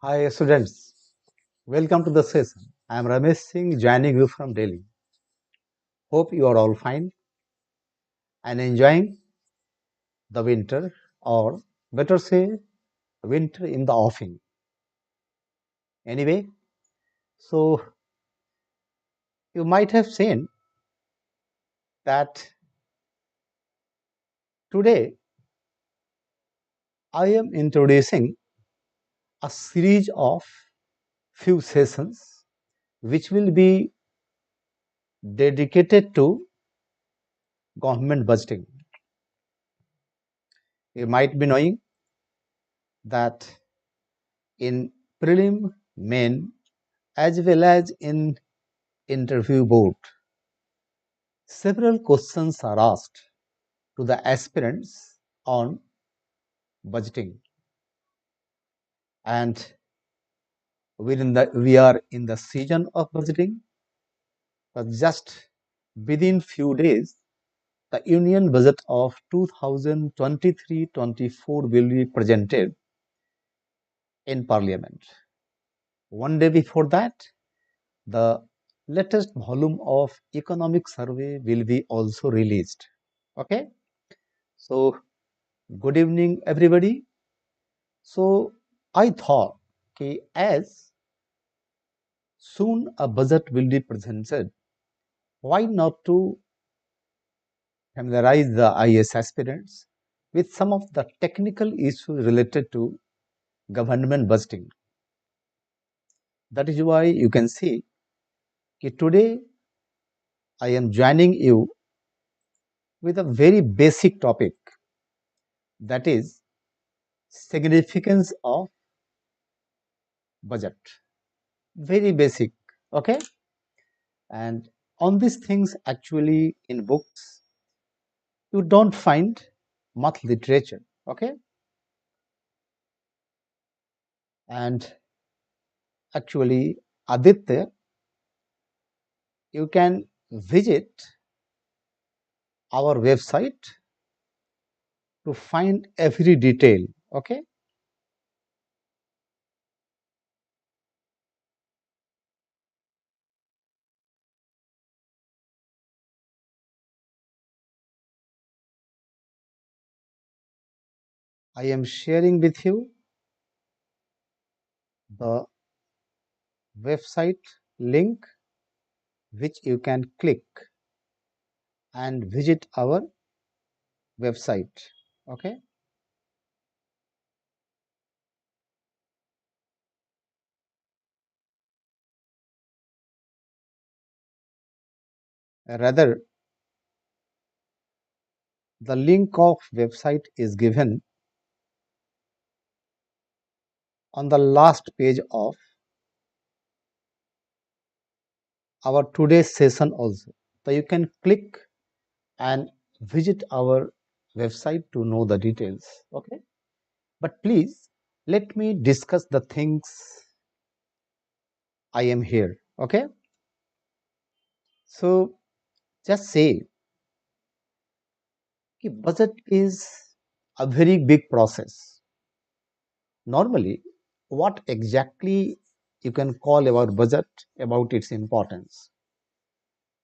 Hi students, welcome to the session. I am Ramesh Singh joining you from Delhi. Hope you are all fine and enjoying the winter, or better say winter in the offing. Anyway, so you might have seen that today I am introducing a series of few sessions which will be dedicated to government budgeting. You might be knowing that in prelim, main, as well as in interview board, several questions are asked to the aspirants on budgeting, and we are in the season of budgeting. Just within few days, the Union Budget of 2023-24 will be presented in Parliament. One day before that, the latest volume of economic survey will be also released. Okay, so good evening, everybody. So I thought, okay, as soon a budget will be presented, why not to familiarize the IAS aspirants with some of the technical issues related to government budgeting. That is why you can see that today I am joining you with a very basic topic, that is significance of budget. Very basic, okay? And on these things, actually in books you don't find much literature, okay? And actually, Aditya, you can visit our website to find every detail, okay? I am sharing with you the website link which you can click and visit our website, okay? Rather, the link of website is given on the last page of our today's session also. So you can click and visit our website to know the details, okay? But please let me discuss the things I am here, okay? So just say budget is a very big process. Normally, what exactly you can call our budget, about its importance?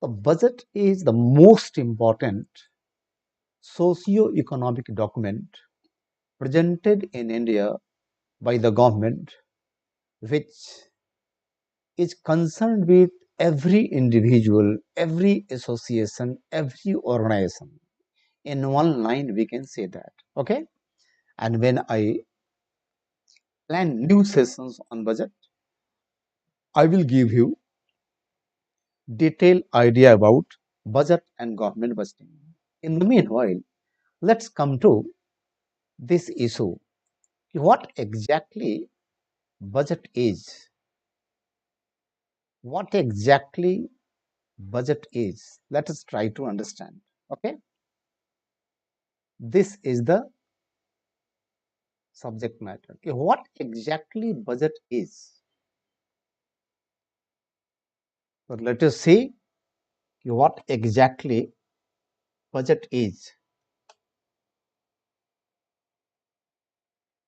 The budget is the most important socio-economic document presented in India by the government, which is concerned with every individual, every association, every organization. In one line, we can say that, okay? And when I plan new sessions on budget, I will give you detailed idea about budget and government budgeting. In the meanwhile, let's come to this issue. What exactly budget is? What exactly budget is? Let us try to understand. Okay, this is the subject matter. Okay, what exactly budget is? So let us see what exactly budget is.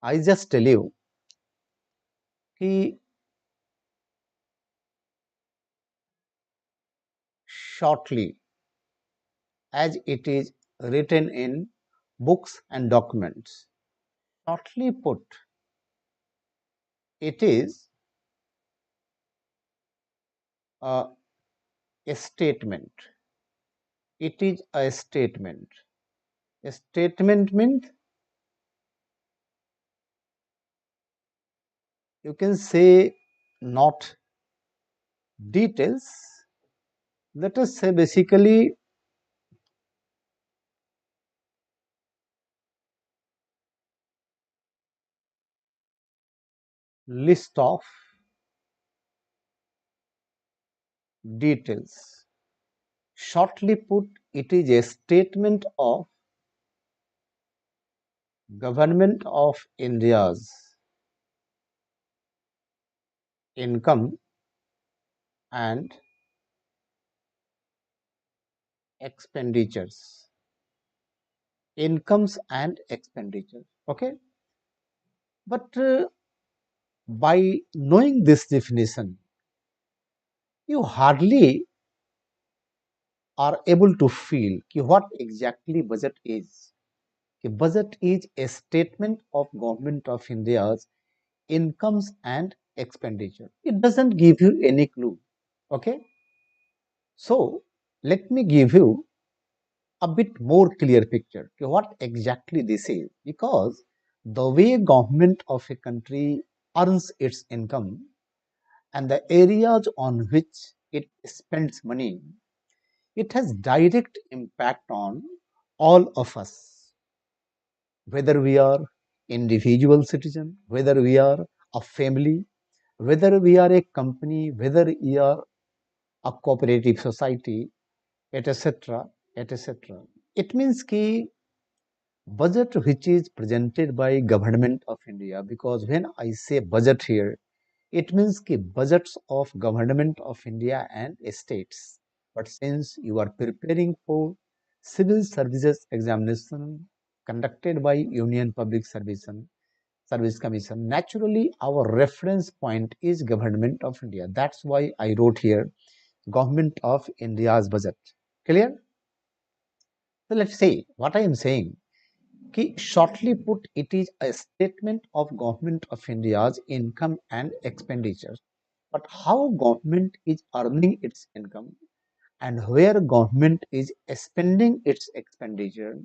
I just tell you, He shortly, as it is written in books and documents. Shortly put, it is a, a statement. It is a statement. A statement means you can say not details. Let us say basically list of details. Shortly put, it is a statement of Government of India's income and expenditures. Incomes and expenditures. Okay, but by knowing this definition, you hardly are able to feel what exactly budget is. A budget is a statement of Government of India's incomes and expenditure. It doesn't give you any clue. Okay, so let me give you a bit more clear picture to what exactly this is, because the way government of a country earns its income and the areas on which it spends money, it has direct impact on all of us, whether we are individual citizen, whether we are a family, whether we are a company, whether we are a cooperative society, etc., etc. It means ki budget which is presented by Government of India, because when I say budget here, it means ki budgets of Government of India and states. But since you are preparing for civil services examination conducted by Union Public Service Commission, naturally our reference point is Government of India. That's why I wrote here Government of India's budget. Clear? So let's say what I am saying. Ki shortly put, it is a statement of Government of India's income and expenditures. But how government is earning its income and where government is spending its expenditure,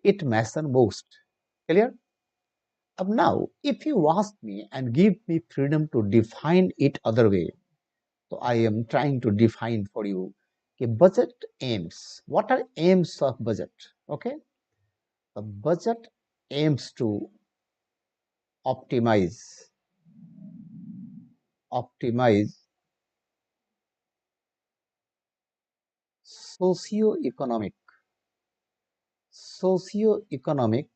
it matters most. Clear? Now, if you ask me and give me freedom to define it other way, so I am trying to define for you. Okay, budget aims. What are aims of budget? Okay, the budget aims to optimize optimize socio-economic socio-economic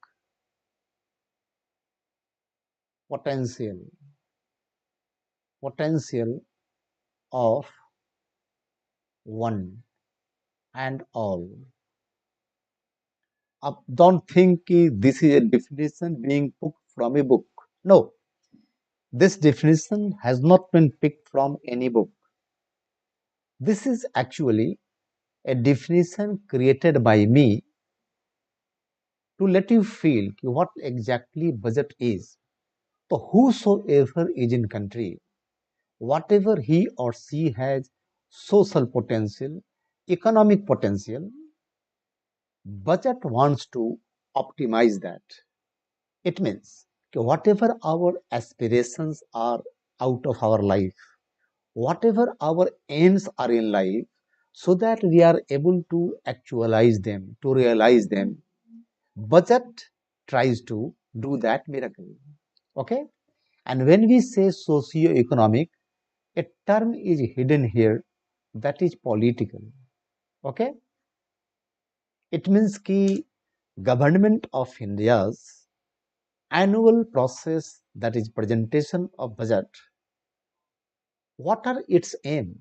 potential of one and all. Don't think this is a definition being picked from a book. No, this definition has not been picked from any book. This is actually a definition created by me to let you feel what exactly budget is. So whosoever is in country, whatever he or she has social potential, economic potential, budget wants to optimize that. It means whatever our aspirations are out of our life, whatever our aims are in life, so that we are able to actualize them, to realize them, budget tries to do that miracle. Okay? And when we say socio-economic, a term is hidden here that is political. Okay? It means ki Government of India's annual process, that is presentation of budget, what are its aim?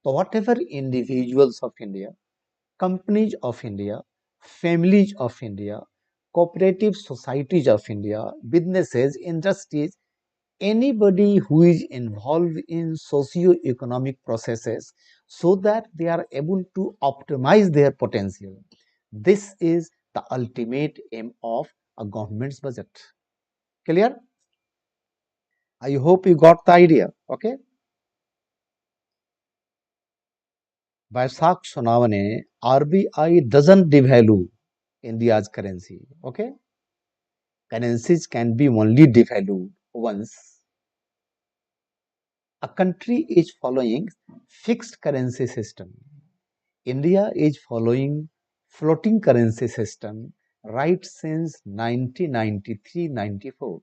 So whatever individuals of India, companies of India, families of India, cooperative societies of India, businesses, industries, anybody who is involved in socio-economic processes so that they are able to optimize their potential. This is the ultimate aim of a government's budget. Clear? I hope you got the idea. Okay. Vaisak Sonavane, RBI doesn't devalue India's currency. Okay. Currencies can be only devalued once a country is following fixed currency system. India is following floating currency system right since 1993-94.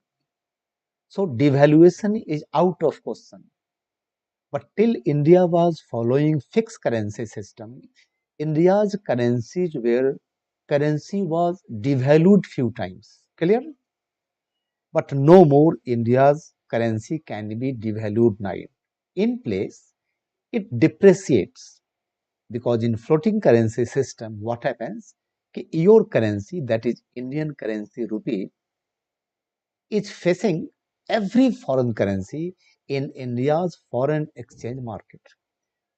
So devaluation is out of question. But till India was following fixed currency system, India's currency was devalued few times. Clear? But no more India's currency can be devalued now. In place, it depreciates because in floating currency system, what happens? Your currency, that is Indian currency rupee, is facing every foreign currency in India's foreign exchange market.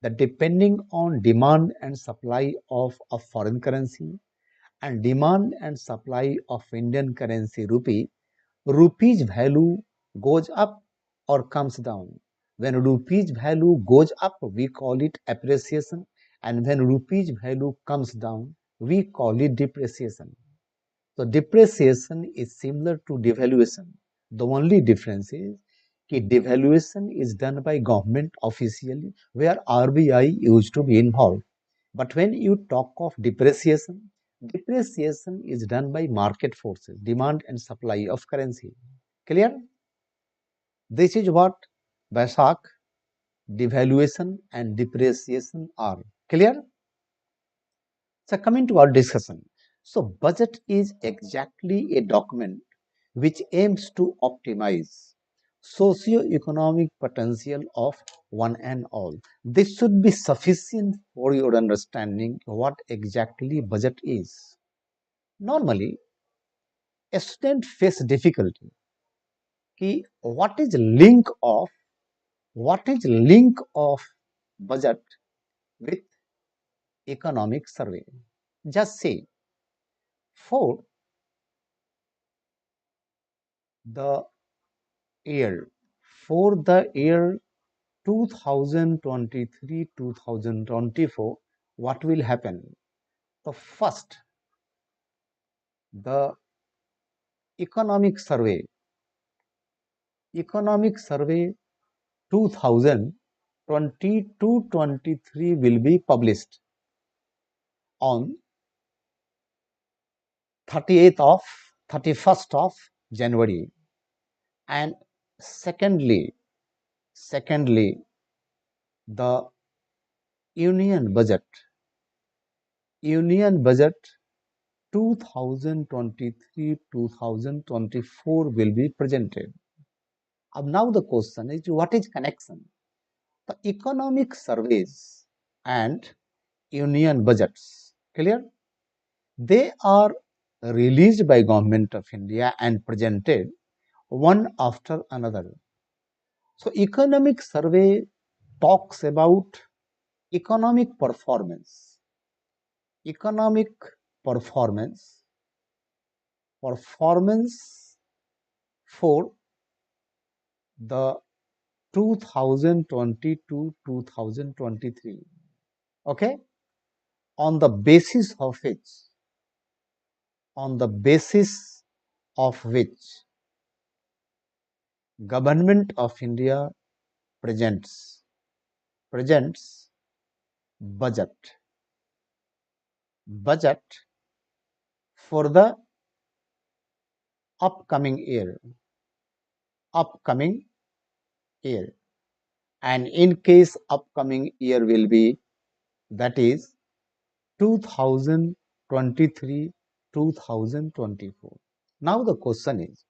That depending on demand and supply of a foreign currency and demand and supply of Indian currency rupee, rupee's value goes up or comes down. When rupee's value goes up, we call it appreciation, and when rupee's value comes down, we call it depreciation. So depreciation is similar to devaluation. The only difference is that devaluation is done by government officially, where RBI used to be involved. But when you talk of depreciation, depreciation is done by market forces, demand and supply of currency. Clear? This is what Basak, devaluation and depreciation are. Clear? So coming to our discussion. So budget is exactly a document which aims to optimize socio-economic potential of one and all. This should be sufficient for your understanding what exactly budget is. Normally, a student face difficulty. What is link of budget with economic survey? Just say for the year for the year 2023-2024, what will happen? The first, the economic survey 2022-23 will be published on 31st of January. And secondly, the union budget 2023-2024 will be presented. Now the question is, what is connection? The economic surveys and union budgets, clear? They are released by Government of India and presented one after another. So economic survey talks about economic performance, economic performance, performance for the 2022-2023. Okay, on the basis of which Government of India presents budget for the upcoming year, and in case upcoming year will be, that is 2023 2024. Now the question is,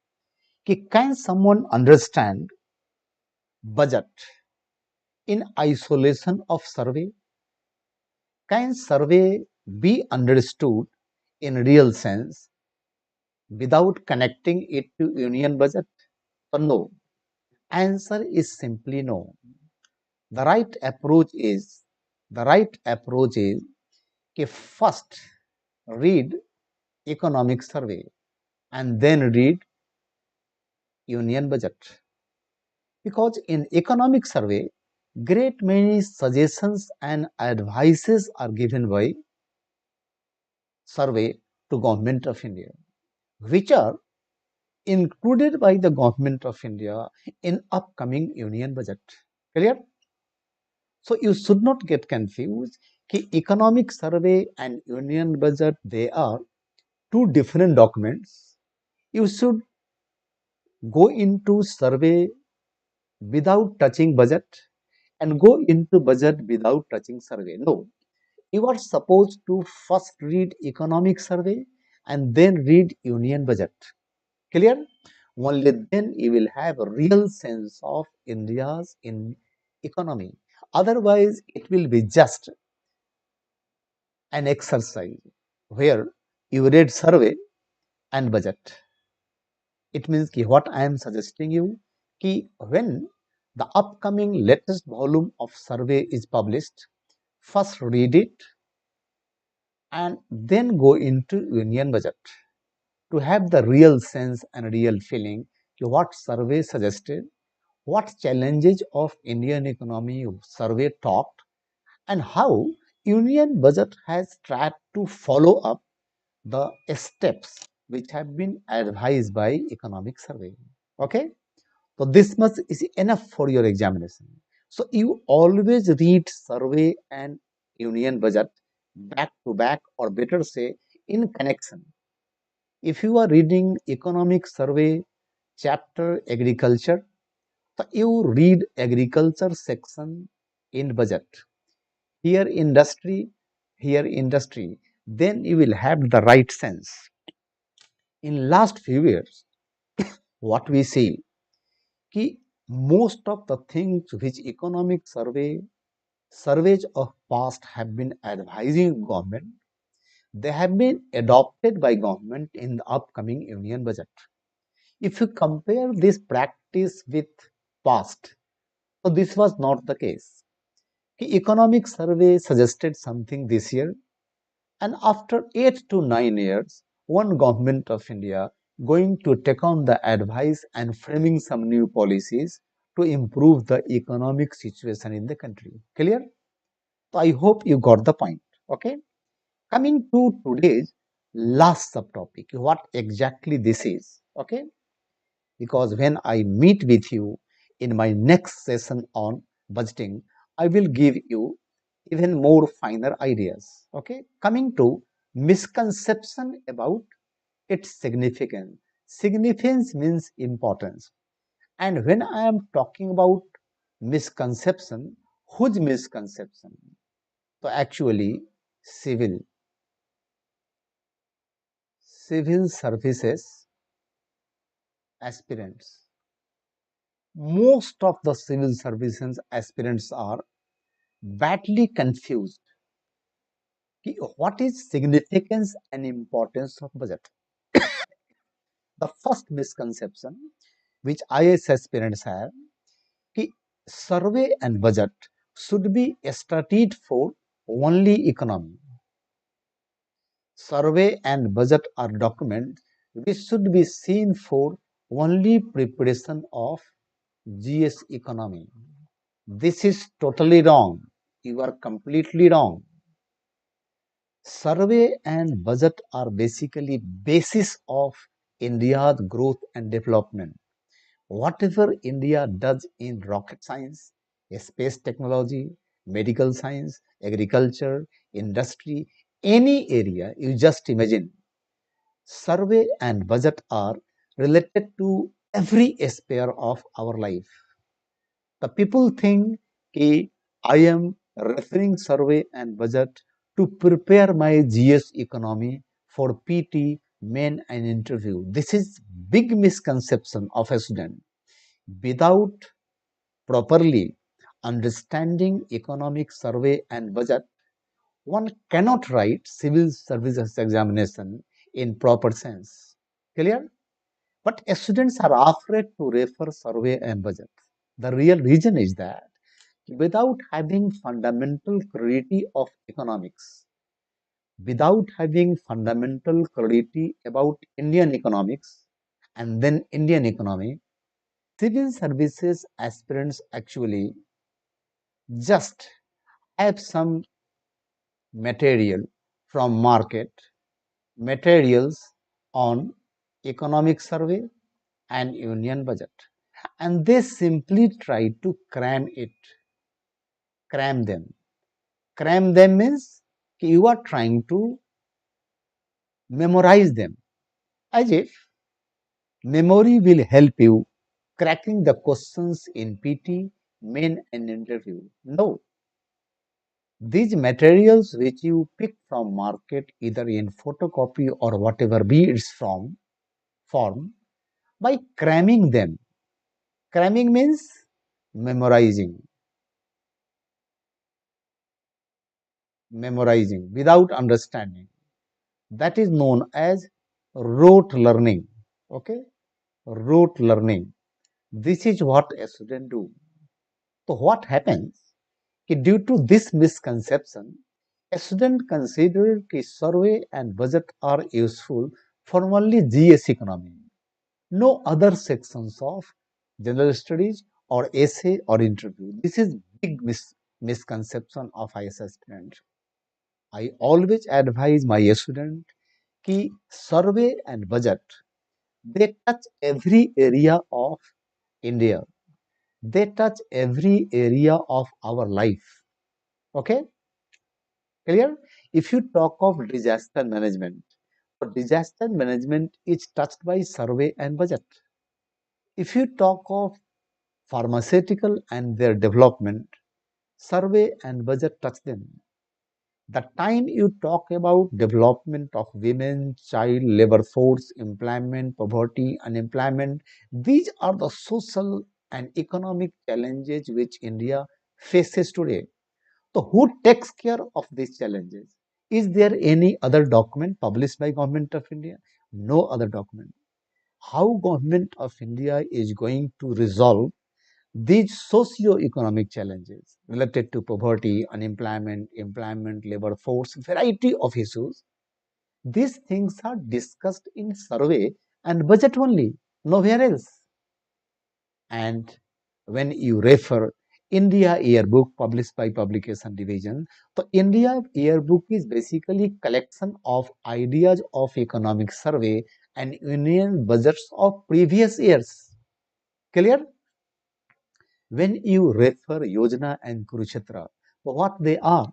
can someone understand budget in isolation of survey? Can survey be understood in real sense without connecting it to union budget? Or no? Answer is simply no. The right approach is the right approach is कि first read economic survey and then read union budget. Because in economic survey, great many suggestions and advices are given by survey to government of India, which are included by the government of India in upcoming union budget. Clear? So you should not get confused कि economic survey and union budget, they are two different documents. You should go into survey without touching budget and go into budget without touching survey. No, you are supposed to first read economic survey and then read union budget. Clear? Only then you will have a real sense of India's in economy. Otherwise, it will be just an exercise where you read survey and budget. It means ki what I am suggesting you ki when the upcoming latest volume of survey is published, first read it and then go into union budget to have the real sense and real feeling ki what survey suggested, what challenges of Indian economy survey talked, and how union budget has tried to follow up the steps which have been advised by economic survey. Okay, so this much is enough for your examination. So you always read survey and union budget back to back, or better say in connection. If you are reading economic survey chapter agriculture, so you read agriculture section in budget. Here industry, then you will have the right sense. In last few years, what we see कि most of the things which economic surveys of past have been advising government, they have been adopted by government in the upcoming union budget. If you compare this practice with past, so this was not the case. The economic survey suggested something this year, and after 8 to 9 years, one government of India going to take on the advice and framing some new policies to improve the economic situation in the country. Clear? So I hope you got the point. Okay. Coming to today's last subtopic, what exactly this is. Okay. Because when I meet with you in my next session on budgeting, I will give you even more finer ideas. Okay. Coming to misconception about its significance. Significance means importance. And when I am talking about misconception, whose misconception? So actually, civil, civil services aspirants. Most of the civil services aspirants are badly confused. What is significance and importance of budget? The first misconception which IAS aspirants have, कि survey and budget should be studied for only economy. Survey and budget are documents which should be seen for only preparation of GS economy. This is totally wrong. You are completely wrong. Survey and budget are basically basis of India's growth and development. Whatever India does in rocket science, space technology, medical science, agriculture, industry, any area you just imagine, survey and budget are related to every sphere of our life. The people think कि I am referring survey and budget to prepare my GS economy for PT, main and interview. This is big misconception of a student. Without properly understanding economic survey and budget, one cannot write civil services examination in proper sense. Clear? But students are afraid to refer survey and budget. The real reason is that without having fundamental clarity of economics, without having fundamental clarity about Indian economics and then Indian economy, civil services aspirants actually just have some material from market, materials on economic survey and union budget, and they simply try to cram them. Cram them means you are trying to memorize them as if memory will help you cracking the questions in PT, main and interview. No, these materials which you pick from market either in photocopy or whatever be its from form, by cramming them. Cramming means memorizing, memorizing without understanding. That is known as rote learning. Okay, rote learning. This is what a student do. So what happens? Due to this misconception, a student considers that survey and budget are useful for only GS economy, no other sections of general studies or essay or interview. This is big misconception of IS student. I always advise my student कि survey and budget, they touch every area of India. They touch every area of our life. Okay, clear? If you talk of disaster management, so disaster management is touched by survey and budget. If you talk of pharmaceutical and their development, survey and budget touch them. The time you talk about development of women, child labor force, employment, poverty, unemployment, these are the social and economic challenges which India faces today. So who takes care of these challenges? Is there any other document published by Government of India? No other document. How Government of India is going to resolve these socio-economic challenges related to poverty, unemployment, employment, labor force, variety of issues, these things are discussed in survey and budget only, nowhere else. And when you refer India Yearbook published by Publication Division, the India Yearbook is basically collection of ideas of economic survey and union budgets of previous years. Clear? When you refer Yojana and Kurukshetra, what they are,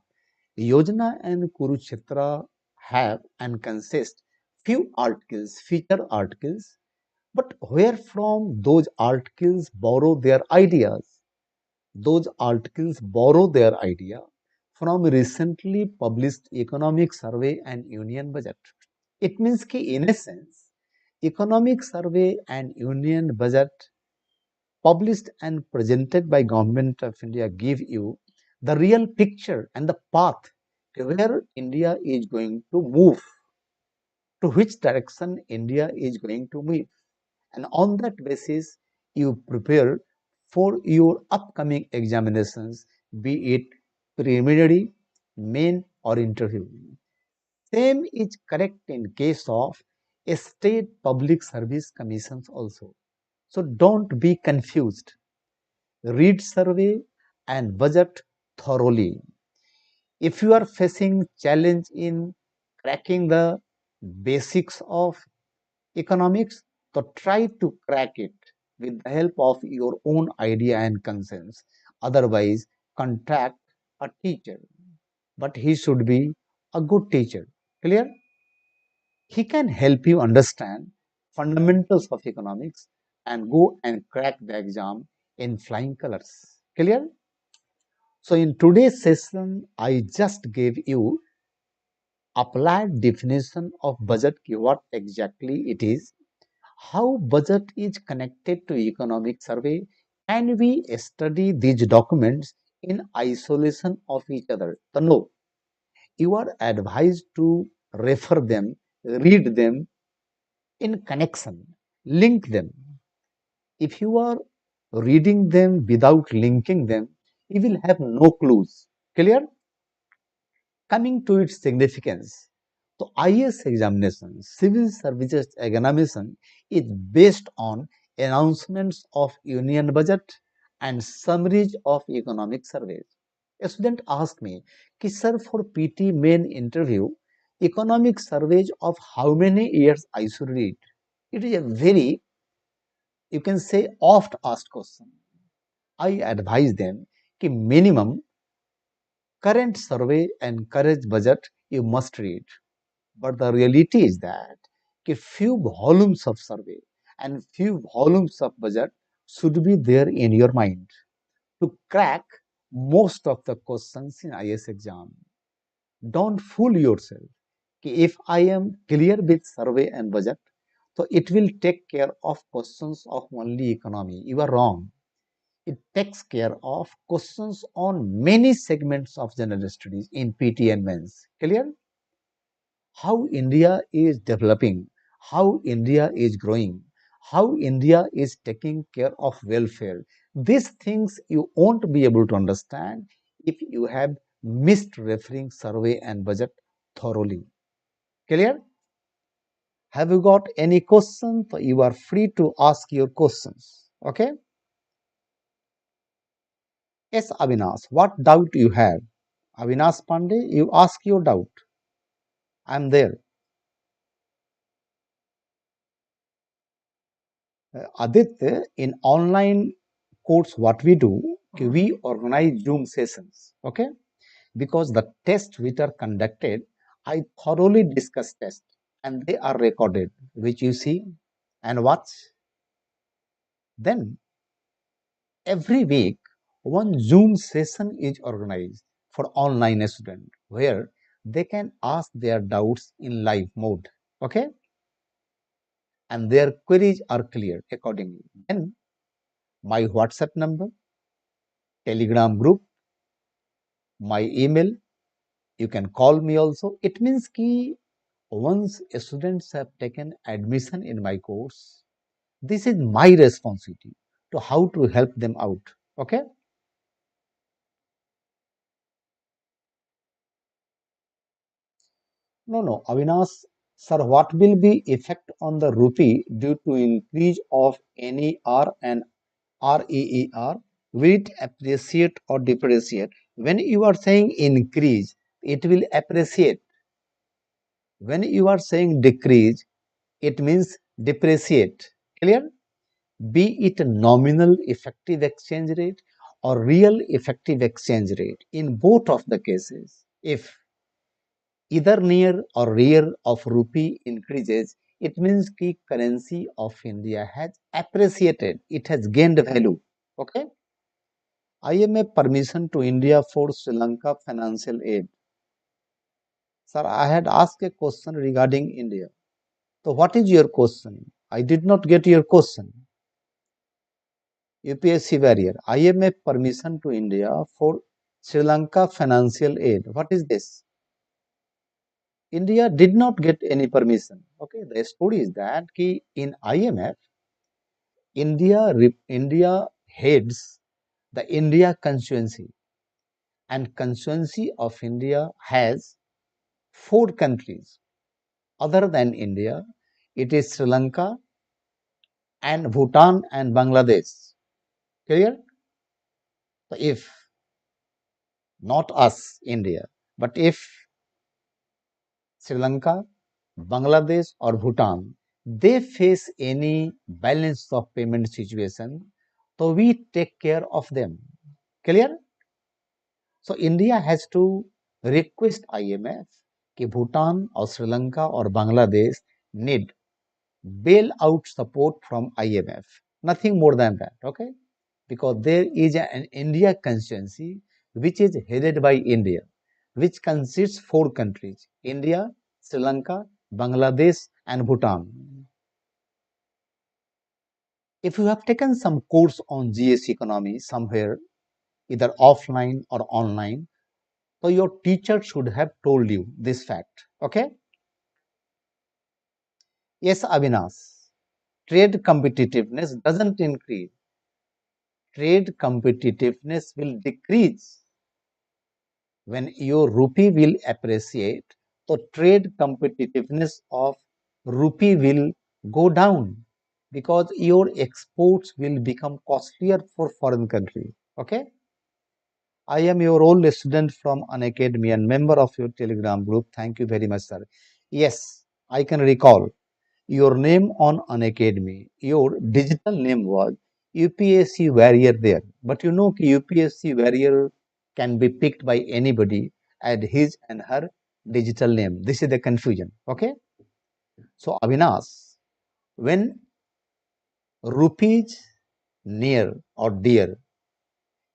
Yojana and Kurukshetra have and consist few articles, feature articles, but where from those articles borrow their ideas? Those articles borrow their idea from recently published economic survey and union budget. It means कि in a sense, economic survey and union budget published and presented by Government of India give you the real picture and the path to where India is going to move, to which direction India is going to move. And on that basis, you prepare for your upcoming examinations, be it preliminary, main, or interview. Same is correct in case of state public service commissions also. So don't be confused. Read survey and budget thoroughly. If you are facing challenge in cracking the basics of economics, so try to crack it with the help of your own idea and conscience. Otherwise, contact a teacher, but he should be a good teacher. Clear? He can help you understand fundamentals of economics and go and crack the exam in flying colors. Clear? So in today's session, I just gave you applied definition of budget, what exactly it is, how budget is connected to economic survey, and we study these documents in isolation of each other. So no, you are advised to refer them, read them in connection. Link them. If you are reading them without linking them, you will have no clues. Clear? Coming to its significance, the IAS examination, civil services examination is based on announcements of union budget and summaries of economic surveys. A student asked me, कि sir, for PT main interview, economic surveys of how many years I should read? It is a very, you can say, oft asked question. I advise them कि minimum current survey and current budget you must read. But the reality is that a few volumes of survey and few volumes of budget should be there in your mind to crack most of the questions in IS exam. Don't fool yourself. If I am clear with survey and budget, so it will take care of questions of only economy. You are wrong. It takes care of questions on many segments of general studies in PT and mains. Clear? How India is developing, how India is growing, how India is taking care of welfare. These things you won't be able to understand if you have missed referring survey and budget thoroughly. Clear? Have you got any questions? You are free to ask your questions. Okay? Yes, Avinash, what doubt you have? Avinash Pandey, you ask your doubt. I am there. Aditya, in online course, what we do, we organize Zoom sessions, okay? Because the tests which are conducted, I thoroughly discuss tests and they are recorded, which you see and watch. Then every week, one Zoom session is organized for online students where they can ask their doubts in live mode, okay? And their queries are cleared accordingly. Then my WhatsApp number, Telegram group, my email, you can call me also. It means ki once students have taken admission in my course, this is my responsibility to how to help them out. Okay? No, Avinash, sir, what will be effect on the rupee due to increase of NER and REER? Will it appreciate or depreciate? When you are saying increase, it will appreciate. When you are saying decrease, it means depreciate. Clear? Be it a nominal effective exchange rate or real effective exchange rate. In both of the cases, if either near or rear of rupee increases, it means the currency of India has appreciated. It has gained value. Okay? IMF permission to India for Sri Lanka financial aid. Sir, I had asked a question regarding India. So what is your question? I did not get your question. UPSC barrier. IMF permission to India for Sri Lanka financial aid. What is this? India did not get any permission. Okay, the story is that in IMF, India heads the India constituency, and constituency of India has four countries other than India. It is Sri Lanka and Bhutan and Bangladesh. Clear? So if not us, India, but if Sri Lanka, Bangladesh, or Bhutan, they face any balance of payment situation, so we take care of them. Clear? So India has to request IMF कि Bhutan or Sri Lanka or Bangladesh need bailout support from IMF. Nothing more than that. Okay? Because there is an India constituency which is headed by India, which consists four countries: India, Sri Lanka, Bangladesh, and Bhutan. If you have taken some course on GS economy somewhere, either offline or online, so your teacher should have told you this fact. Okay? Yes, Avinash. trade competitiveness doesn't increase. Trade competitiveness will decrease when your rupee will appreciate. So trade competitiveness of rupee will go down because your exports will become costlier for foreign country. Okay. I am your old student from an academy and member of your Telegram group. Thank you very much, sir. Yes, I can recall your name on an academy. Your digital name was UPSC Warrior there. But you know, UPSC Warrior can be picked by anybody at his and her digital name. This is the confusion. Okay. So, Avinash, when rupees near or dear,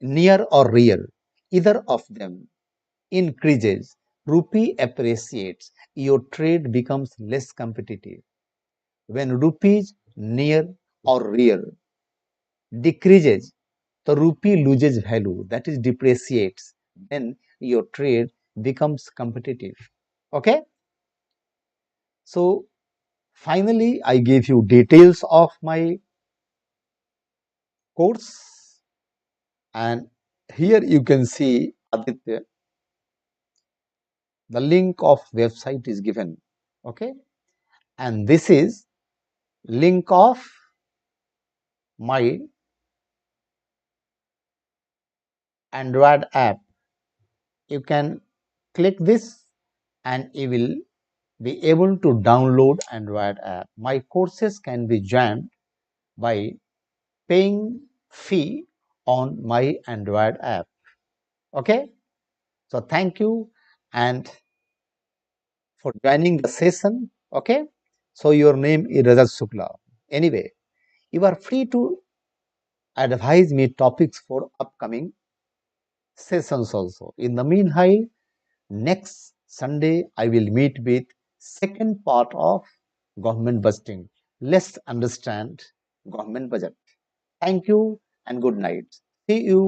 near or rear, either of them increases, rupee appreciates, your trade becomes less competitive. When rupees near or rear decreases, the rupee loses value, that is depreciates, then your trade becomes competitive. Okay. So finally, I gave you details of my course, and here you can see, Aditya, the link of website is given. Okay. And this is link of my Android app. You can click this and you will be able to download Android app. My courses can be joined by paying fee on my Android app. Okay. So thank you and for joining the session. Okay. So your name is Rajat Shukla. Anyway, you are free to advise me topics for upcoming sessions also. In the meanwhile, next Sunday I will meet with second part of government budgeting. Let's understand government budget. Thank you and good night. See you.